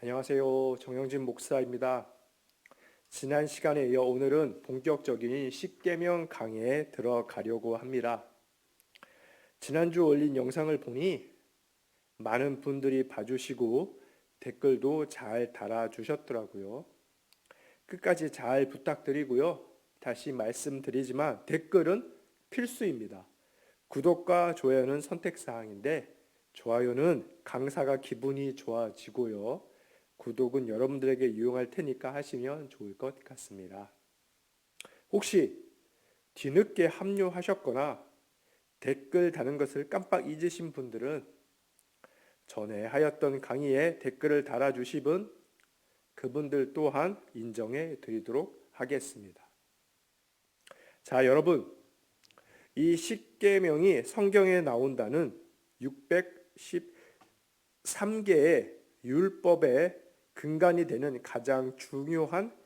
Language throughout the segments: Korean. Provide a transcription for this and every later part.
안녕하세요. 정영진 목사입니다. 지난 시간에 이어 오늘은 본격적인 십계명 강의에 들어가려고 합니다. 지난주 올린 영상을 보니 많은 분들이 봐주시고 댓글도 잘 달아주셨더라고요. 끝까지 잘 부탁드리고요. 다시 말씀드리지만 댓글은 필수입니다. 구독과 좋아요는 선택사항인데 좋아요는 강사가 기분이 좋아지고요. 구독은 여러분들에게 유용할 테니까 하시면 좋을 것 같습니다. 혹시 뒤늦게 합류하셨거나 댓글 다는 것을 깜빡 잊으신 분들은 전에 하였던 강의에 댓글을 달아주신 분, 그분들 또한 인정해 드리도록 하겠습니다. 자, 여러분, 이 십계명이 성경에 나온다는 613개의 율법의 근간이 되는 가장 중요한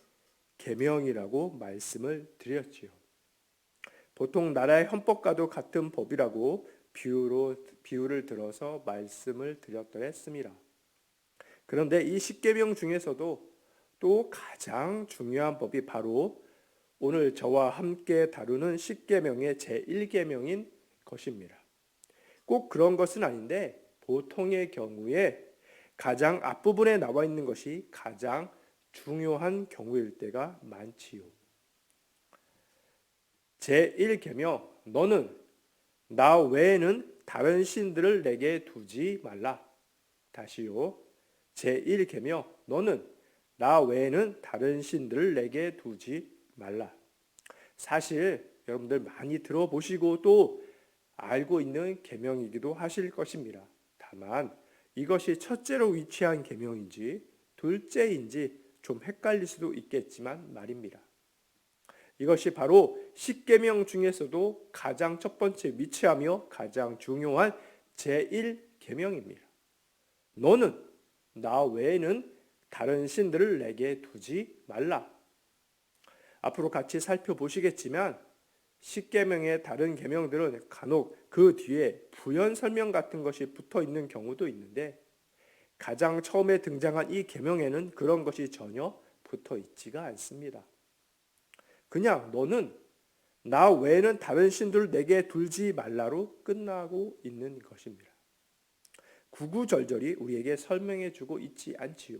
계명이라고 말씀을 드렸지요. 보통 나라의 헌법과도 같은 법이라고 비유를 들어서 말씀을 드렸더라 했습니다. 그런데 이 십계명 중에서도 또 가장 중요한 법이 바로 오늘 저와 함께 다루는 십계명의 제1계명인 것입니다. 꼭 그런 것은 아닌데 보통의 경우에 가장 앞부분에 나와 있는 것이 가장 중요한 경우일 때가 많지요. 제1계명, 너는 나 외에는 다른 신들을 내게 두지 말라. 다시요. 제1계명, 너는 나 외에는 다른 신들을 내게 두지 말라. 사실 여러분들 많이 들어보시고 또 알고 있는 계명이기도 하실 것입니다. 다만 이것이 첫째로 위치한 계명인지 둘째인지 좀 헷갈릴 수도 있겠지만 말입니다. 이것이 바로 십계명 중에서도 가장 첫 번째 위치하며 가장 중요한 제1계명입니다. 너는 나 외에는 다른 신들을 내게 두지 말라. 앞으로 같이 살펴보시겠지만 십계명의 다른 계명들은 간혹 그 뒤에 부연 설명 같은 것이 붙어 있는 경우도 있는데 가장 처음에 등장한 이 계명에는 그런 것이 전혀 붙어 있지가 않습니다. 그냥 너는 나 외에는 다른 신들을 내게 둘지 말라로 끝나고 있는 것입니다. 구구절절히 우리에게 설명해 주고 있지 않지요.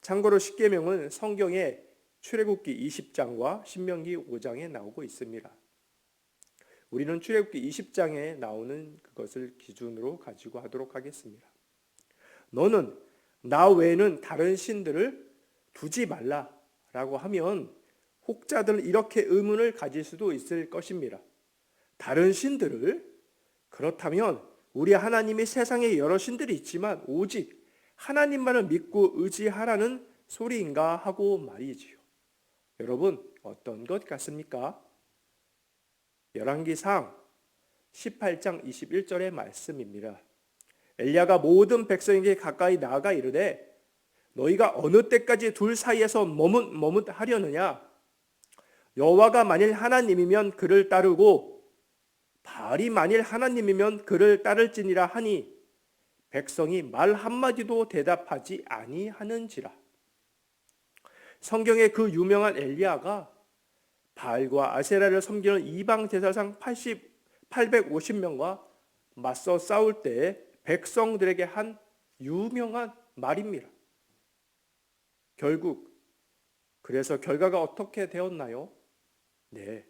참고로 십계명은 성경의 출애굽기 20장과 신명기 5장에 나오고 있습니다. 우리는 출애굽기 20장에 나오는 그것을 기준으로 가지고 하도록 하겠습니다. 너는 나 외에는 다른 신들을 두지 말라라고 하면 혹자들은 이렇게 의문을 가질 수도 있을 것입니다. 다른 신들을? 그렇다면 우리 하나님이 세상에 여러 신들이 있지만 오직 하나님만을 믿고 의지하라는 소리인가 하고 말이지요. 여러분 어떤 것 같습니까? 열왕기상 18장 21절의 말씀입니다. 엘리야가 모든 백성에게 가까이 나아가 이르되 너희가 어느 때까지 둘 사이에서 머뭇하려느냐? 여호와가 만일 하나님이면 그를 따르고 바알이 만일 하나님이면 그를 따를지니라 하니 백성이 말 한마디도 대답하지 아니하는지라. 성경의 그 유명한 엘리야가 바알과 아세라를 섬기는 이방 제사장 850명과 맞서 싸울 때 백성들에게 한 유명한 말입니다. 결국 그래서 결과가 어떻게 되었나요? 네,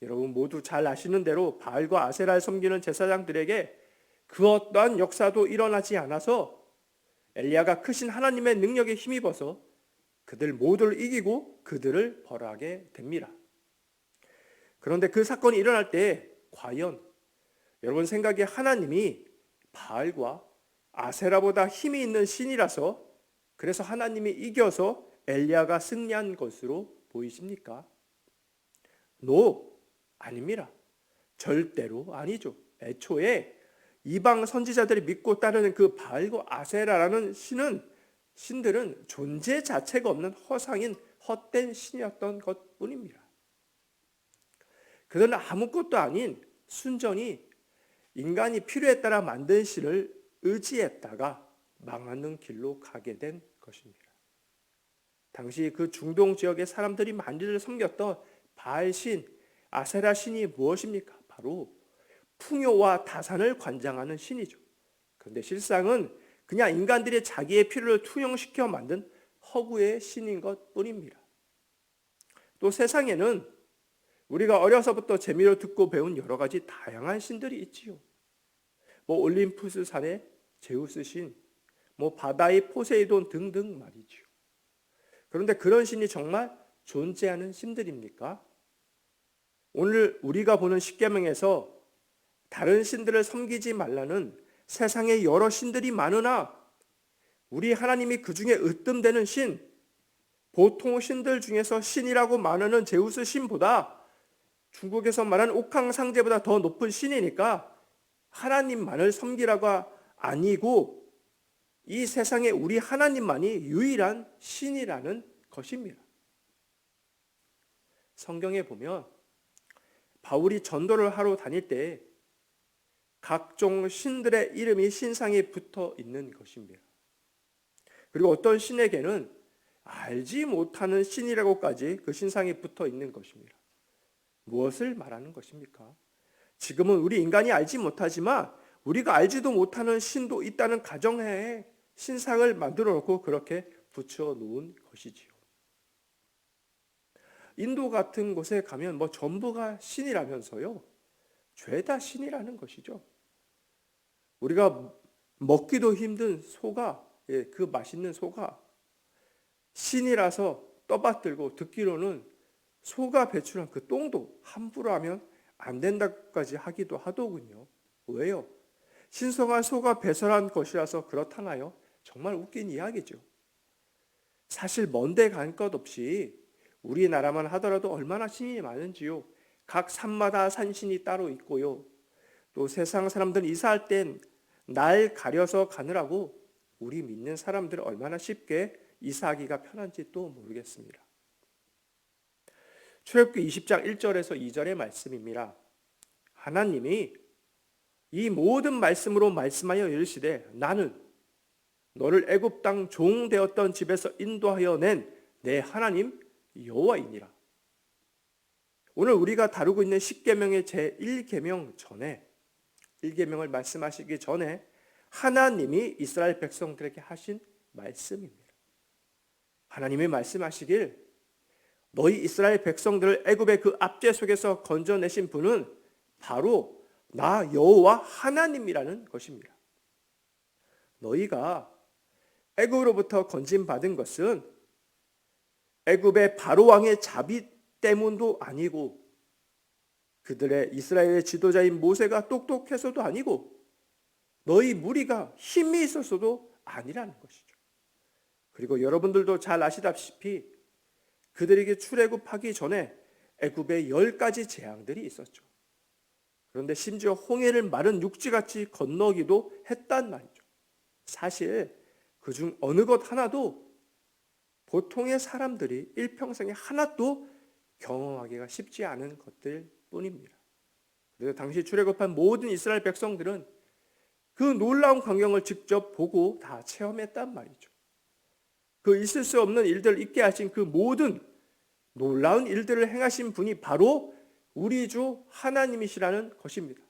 여러분 모두 잘 아시는 대로 바알과 아세라를 섬기는 제사장들에게 그 어떠한 역사도 일어나지 않아서 엘리야가 크신 하나님의 능력에 힘입어서 그들 모두를 이기고 그들을 벌하게 됩니다. 그런데 그 사건이 일어날 때 과연 여러분 생각에 하나님이 바알과 아세라보다 힘이 있는 신이라서 그래서 하나님이 이겨서 엘리야가 승리한 것으로 보이십니까? 아닙니다. 절대로 아니죠. 애초에 이방 선지자들이 믿고 따르는 그 바알과 아세라라는 신들은 존재 자체가 없는 허상인 헛된 신이었던 것뿐입니다. 그들은 아무것도 아닌 순전히 인간이 필요에 따라 만든 신을 의지했다가 망하는 길로 가게 된 것입니다. 당시 그 중동 지역의 사람들이 만리를 섬겼던 바알신, 아세라 신이 무엇입니까? 바로 풍요와 다산을 관장하는 신이죠. 그런데 실상은 그냥 인간들이 자기의 필요를 투영시켜 만든 허구의 신인 것 뿐입니다. 또 세상에는 우리가 어려서부터 재미로 듣고 배운 여러 가지 다양한 신들이 있지요. 올림푸스 산의 제우스 신, 바다의 포세이돈 등등 말이지요. 그런데 그런 신이 정말 존재하는 신들입니까? 오늘 우리가 보는 십계명에서 다른 신들을 섬기지 말라는 세상에 여러 신들이 많으나 우리 하나님이 그 중에 으뜸되는 신, 보통 신들 중에서 신이라고 말하는 제우스 신보다 중국에서 말하는 옥황상제보다 더 높은 신이니까 하나님만을 섬기라고 아니고 이 세상에 우리 하나님만이 유일한 신이라는 것입니다. 성경에 보면 바울이 전도를 하러 다닐 때 각종 신들의 이름이 신상에 붙어 있는 것입니다. 그리고 어떤 신에게는 알지 못하는 신이라고까지 그 신상에 붙어 있는 것입니다. 무엇을 말하는 것입니까? 지금은 우리 인간이 알지 못하지만 우리가 알지도 못하는 신도 있다는 가정하에 신상을 만들어 놓고 그렇게 붙여 놓은 것이지요. 인도 같은 곳에 가면 전부가 신이라면서요. 죄다 신이라는 것이죠. 우리가 먹기도 힘든 소가, 그 맛있는 소가 신이라서 떠받들고 듣기로는 소가 배출한 그 똥도 함부로 하면 안 된다고까지 하기도 하더군요. 왜요? 신성한 소가 배설한 것이라서 그렇다나요? 정말 웃긴 이야기죠. 사실 먼데 간 것 없이 우리나라만 하더라도 얼마나 신이 많은지요. 각 산마다 산신이 따로 있고요. 또 세상 사람들 이사할 땐 날 가려서 가느라고 우리 믿는 사람들 얼마나 쉽게 이사하기가 편한지 또 모르겠습니다. 출애굽기 20장 1절에서 2절의 말씀입니다. 하나님이 이 모든 말씀으로 말씀하여 이르시되 나는 너를 애굽 땅 종 되었던 집에서 인도하여 낸 내 하나님 여호와이니라. 오늘 우리가 다루고 있는 십계명의 제1계명 전에 1계명을 말씀하시기 전에 하나님이 이스라엘 백성들에게 하신 말씀입니다. 하나님이 말씀하시길 너희 이스라엘 백성들을 애굽의 그 압제 속에서 건져내신 분은 바로 나 여호와 하나님이라는 것입니다. 너희가 애굽으로부터 건짐받은 것은 애굽의 바로 왕의 자비 때문도 아니고 그들의 이스라엘의 지도자인 모세가 똑똑해서도 아니고 너희 무리가 힘이 있어서도 아니라는 것이죠. 그리고 여러분들도 잘 아시다시피 그들에게 출애굽하기 전에 애굽에 10가지 재앙들이 있었죠. 그런데 심지어 홍해를 마른 육지같이 건너기도 했단 말이죠. 사실 그중 어느 것 하나도 보통의 사람들이 일평생에 하나도 경험하기가 쉽지 않은 것들 뿐입니다. 그래서 당시 출애굽한 모든 이스라엘 백성들은 그 놀라운 광경을 직접 보고 다 체험했단 말이죠. 그 있을 수 없는 일들을 있게 하신 그 모든 놀라운 일들을 행하신 분이 바로 우리 주 하나님이시라는 것입니다.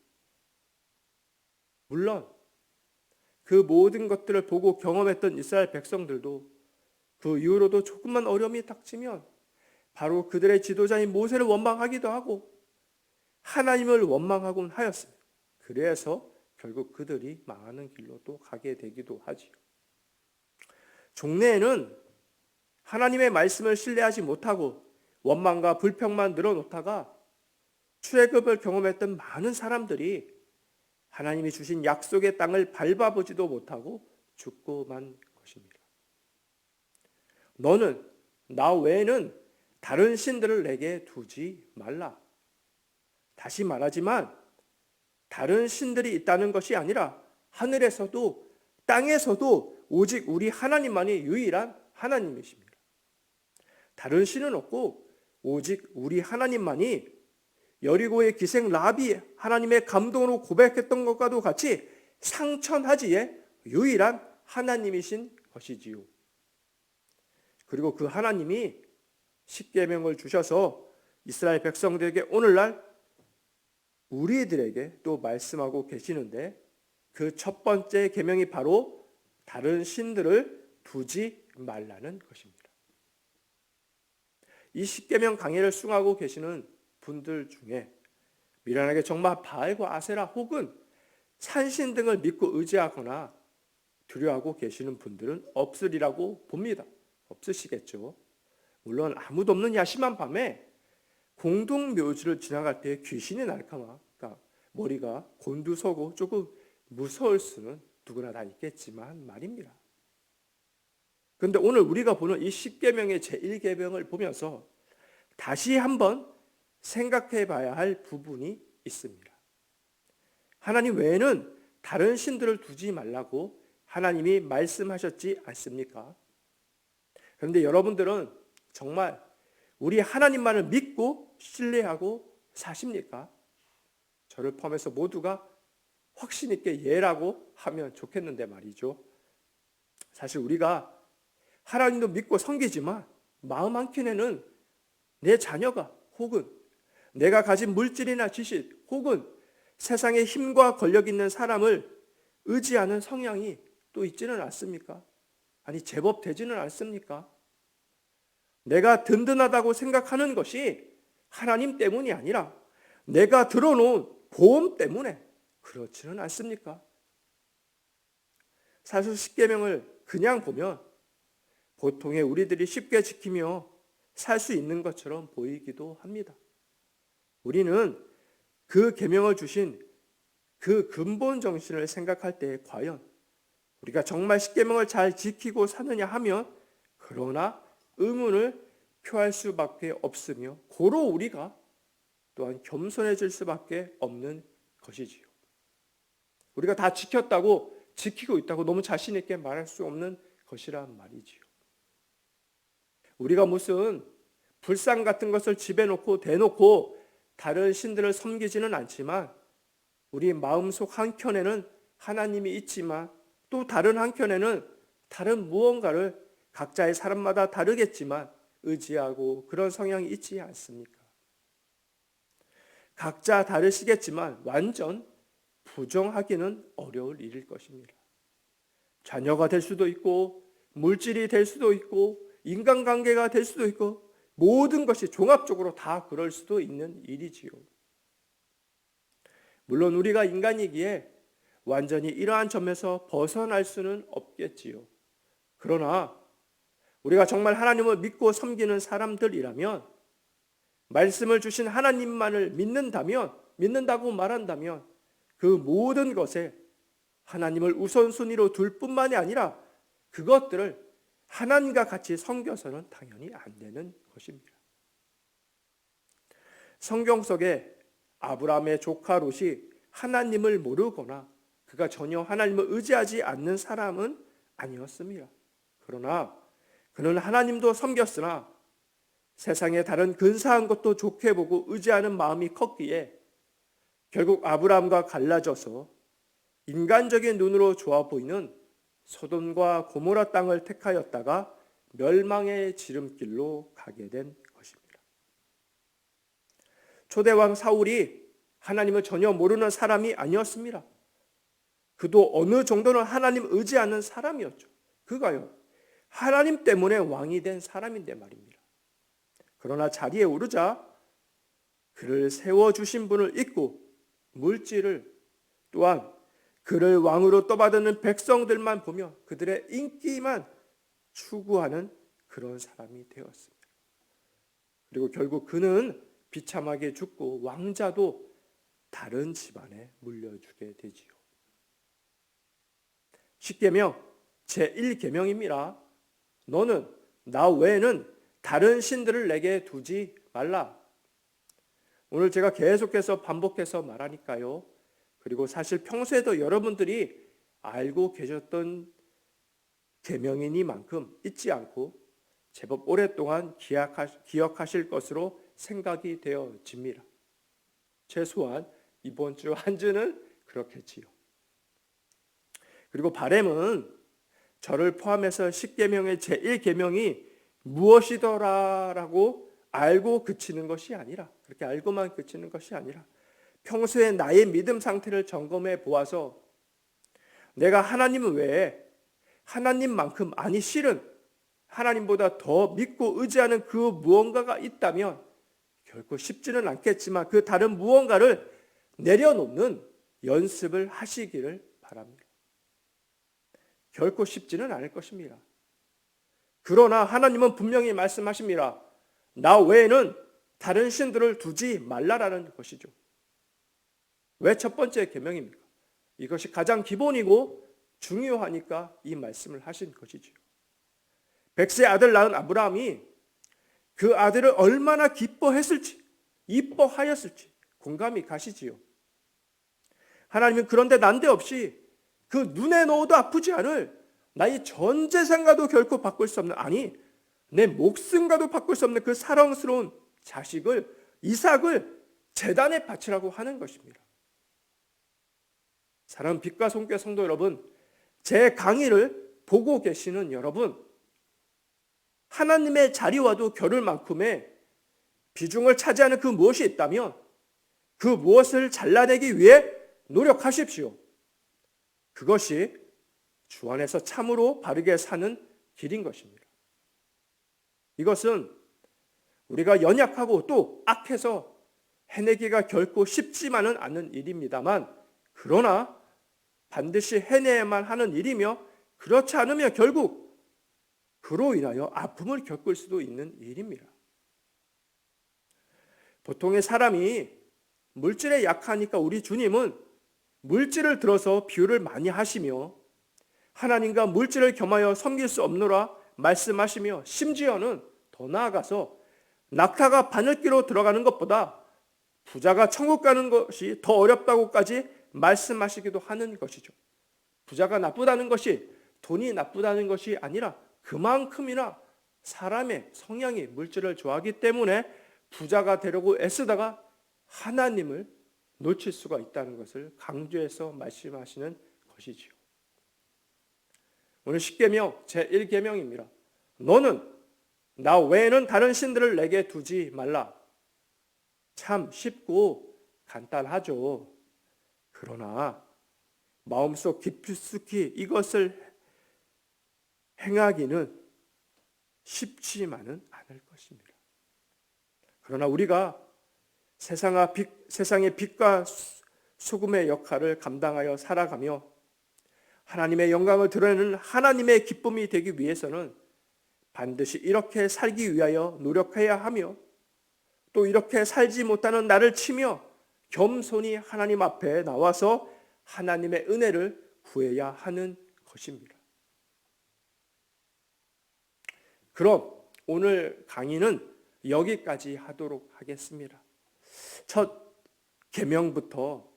물론 그 모든 것들을 보고 경험했던 이스라엘 백성들도 그 이후로도 조금만 어려움이 닥치면 바로 그들의 지도자인 모세를 원망하기도 하고 하나님을 원망하곤 하였습니다. 그래서 결국 그들이 망하는 길로 또 가게 되기도 하지요. 종래에는 하나님의 말씀을 신뢰하지 못하고 원망과 불평만 늘어놓다가 출애굽을 경험했던 많은 사람들이 하나님이 주신 약속의 땅을 밟아보지도 못하고 죽고 만 것입니다. 너는 나 외에는 다른 신들을 내게 두지 말라. 다시 말하지만 다른 신들이 있다는 것이 아니라 하늘에서도 땅에서도 오직 우리 하나님만이 유일한 하나님이십니다. 다른 신은 없고 오직 우리 하나님만이 여리고의 기생 라합이 하나님의 감동으로 고백했던 것과도 같이 상천하지의 유일한 하나님이신 것이지요. 그리고 그 하나님이 십계명을 주셔서 이스라엘 백성들에게 오늘날 우리들에게 또 말씀하고 계시는데, 그 첫 번째 계명이 바로 다른 신들을 두지 말라는 것입니다. 이 십계명 강해를 수행하고 계시는 분들 중에 미련하게 정말 바알과 아세라 혹은 산신 등을 믿고 의지하거나 두려워하고 계시는 분들은 없으리라고 봅니다. 없으시겠죠. 물론 아무도 없는 야심한 밤에 공동묘지를 지나갈 때 귀신이 날까봐 머리가 곤두서고 조금 무서울 수는 누구나 다 있겠지만 말입니다. 그런데 오늘 우리가 보는 이 십계명의 제1계명을 보면서 다시 한번 생각해 봐야 할 부분이 있습니다. 하나님 외에는 다른 신들을 두지 말라고 하나님이 말씀하셨지 않습니까? 그런데 여러분들은 정말 우리 하나님만을 믿고 신뢰하고 사십니까? 저를 포함해서 모두가 확신 있게 예라고 하면 좋겠는데 말이죠. 사실 우리가 하나님도 믿고 섬기지만 마음 한켠에는 내 자녀가 혹은 내가 가진 물질이나 지식 혹은 세상의 힘과 권력 있는 사람을 의지하는 성향이 또 있지는 않습니까? 아니 제법 되지는 않습니까? 내가 든든하다고 생각하는 것이 하나님 때문이 아니라 내가 들어놓은 보험 때문에 그렇지는 않습니까? 사실 십계명을 그냥 보면 보통의 우리들이 쉽게 지키며 살 수 있는 것처럼 보이기도 합니다. 우리는 그 계명을 주신 그 근본 정신을 생각할 때 과연 우리가 정말 십계명을 잘 지키고 사느냐 하면 그러나 의문을 표할 수밖에 없으며 고로 우리가 또한 겸손해질 수밖에 없는 것이지요. 우리가 다 지켰다고 지키고 있다고 너무 자신 있게 말할 수 없는 것이란 말이지요. 우리가 무슨 불상 같은 것을 집에 놓고 대놓고 다른 신들을 섬기지는 않지만 우리 마음속 한켠에는 하나님이 있지만 또 다른 한켠에는 다른 무언가를 각자의 사람마다 다르겠지만 의지하고 그런 성향이 있지 않습니까? 각자 다르시겠지만 완전 부정하기는 어려울 일일 것입니다. 자녀가 될 수도 있고 물질이 될 수도 있고 인간관계가 될 수도 있고 모든 것이 종합적으로 다 그럴 수도 있는 일이지요. 물론 우리가 인간이기에 완전히 이러한 점에서 벗어날 수는 없겠지요. 그러나 우리가 정말 하나님을 믿고 섬기는 사람들이라면 말씀을 주신 하나님만을 믿는다고 말한다면 그 모든 것에 하나님을 우선순위로 둘 뿐만이 아니라 그것들을 하나님과 같이 섬겨서는 당연히 안 되는 것입니다. 성경 속에 아브라함의 조카 롯이 하나님을 모르거나 그가 전혀 하나님을 의지하지 않는 사람은 아니었습니다. 그러나 그는 하나님도 섬겼으나 세상의 다른 근사한 것도 좋게 보고 의지하는 마음이 컸기에 결국 아브라함과 갈라져서 인간적인 눈으로 좋아 보이는 소돔과 고모라 땅을 택하였다가 멸망의 지름길로 가게 된 것입니다. 초대왕 사울이 하나님을 전혀 모르는 사람이 아니었습니다. 그도 어느 정도는 하나님 의지하는 사람이었죠. 그가요, 하나님 때문에 왕이 된 사람인데 말입니다. 그러나 자리에 오르자 그를 세워주신 분을 잊고 물질을 또한 그를 왕으로 떠받드는 백성들만 보며 그들의 인기만 추구하는 그런 사람이 되었습니다. 그리고 결국 그는 비참하게 죽고 왕자도 다른 집안에 물려주게 되지요. 십계명 제1계명입니다. 너는 나 외에는 다른 신들을 내게 두지 말라. 오늘 제가 계속해서 반복해서 말하니까요. 그리고 사실 평소에도 여러분들이 알고 계셨던 계명이니만큼 잊지 않고 제법 오랫동안 기억하실 것으로 생각이 되어집니다. 최소한 이번 주 한 주는 그렇겠지요. 그리고 바람은 저를 포함해서 10계명의 제1계명이 무엇이더라라고 알고 그치는 것이 아니라, 그렇게 알고만 그치는 것이 아니라 평소에 나의 믿음 상태를 점검해 보아서 내가 하나님 외에 하나님만큼, 아니 실은 하나님보다 더 믿고 의지하는 그 무언가가 있다면 결코 쉽지는 않겠지만 그 다른 무언가를 내려놓는 연습을 하시기를 바랍니다. 결코 쉽지는 않을 것입니다. 그러나 하나님은 분명히 말씀하십니다. 나 외에는 다른 신들을 두지 말라라는 것이죠. 왜 첫 번째 계명입니까? 이것이 가장 기본이고 중요하니까 이 말씀을 하신 것이지요. 백세의 아들 낳은 아브라함이 그 아들을 얼마나 기뻐했을지, 이뻐하였을지 공감이 가시지요. 하나님은 그런데 난데없이 그 눈에 넣어도 아프지 않을 나의 전 재산과도 결코 바꿀 수 없는, 아니 내 목숨과도 바꿀 수 없는 그 사랑스러운 자식을, 이삭을 제단에 바치라고 하는 것입니다. 사랑하는 빛과 손교회 성도 여러분, 제 강의를 보고 계시는 여러분, 하나님의 자리와도 겨룰 만큼의 비중을 차지하는 그 무엇이 있다면 그 무엇을 잘라내기 위해 노력하십시오. 그것이 주 안에서 참으로 바르게 사는 길인 것입니다. 이것은 우리가 연약하고 또 악해서 해내기가 결코 쉽지만은 않은 일입니다만, 그러나 반드시 해내야만 하는 일이며, 그렇지 않으면 결국 그로 인하여 아픔을 겪을 수도 있는 일입니다. 보통의 사람이 물질에 약하니까 우리 주님은 물질을 들어서 비유를 많이 하시며 하나님과 물질을 겸하여 섬길 수 없노라 말씀하시며, 심지어는 더 나아가서 낙타가 바늘귀로 들어가는 것보다 부자가 천국 가는 것이 더 어렵다고까지 말씀하시기도 하는 것이죠. 부자가 나쁘다는 것이, 돈이 나쁘다는 것이 아니라 그만큼이나 사람의 성향이 물질을 좋아하기 때문에 부자가 되려고 애쓰다가 하나님을 놓칠 수가 있다는 것을 강조해서 말씀하시는 것이지요. 오늘 10계명 제1계명입니다. 너는 나 외에는 다른 신들을 내게 두지 말라. 참 쉽고 간단하죠. 그러나 마음속 깊숙이 이것을 행하기는 쉽지만은 않을 것입니다. 그러나 우리가 세상의 빛과 소금의 역할을 감당하여 살아가며 하나님의 영광을 드러내는 하나님의 기쁨이 되기 위해서는 반드시 이렇게 살기 위하여 노력해야 하며, 또 이렇게 살지 못하는 나를 치며 겸손히 하나님 앞에 나와서 하나님의 은혜를 구해야 하는 것입니다. 그럼 오늘 강의는 여기까지 하도록 하겠습니다. 첫 계명부터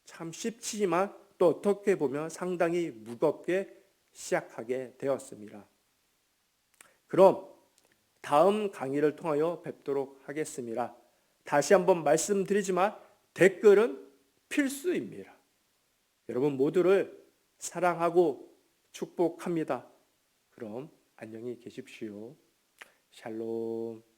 참 쉽지만 또 어떻게 보면 상당히 무겁게 시작하게 되었습니다. 그럼 다음 강의를 통하여 뵙도록 하겠습니다. 다시 한번 말씀드리지만 댓글은 필수입니다. 여러분 모두를 사랑하고 축복합니다. 그럼 안녕히 계십시오. 샬롬.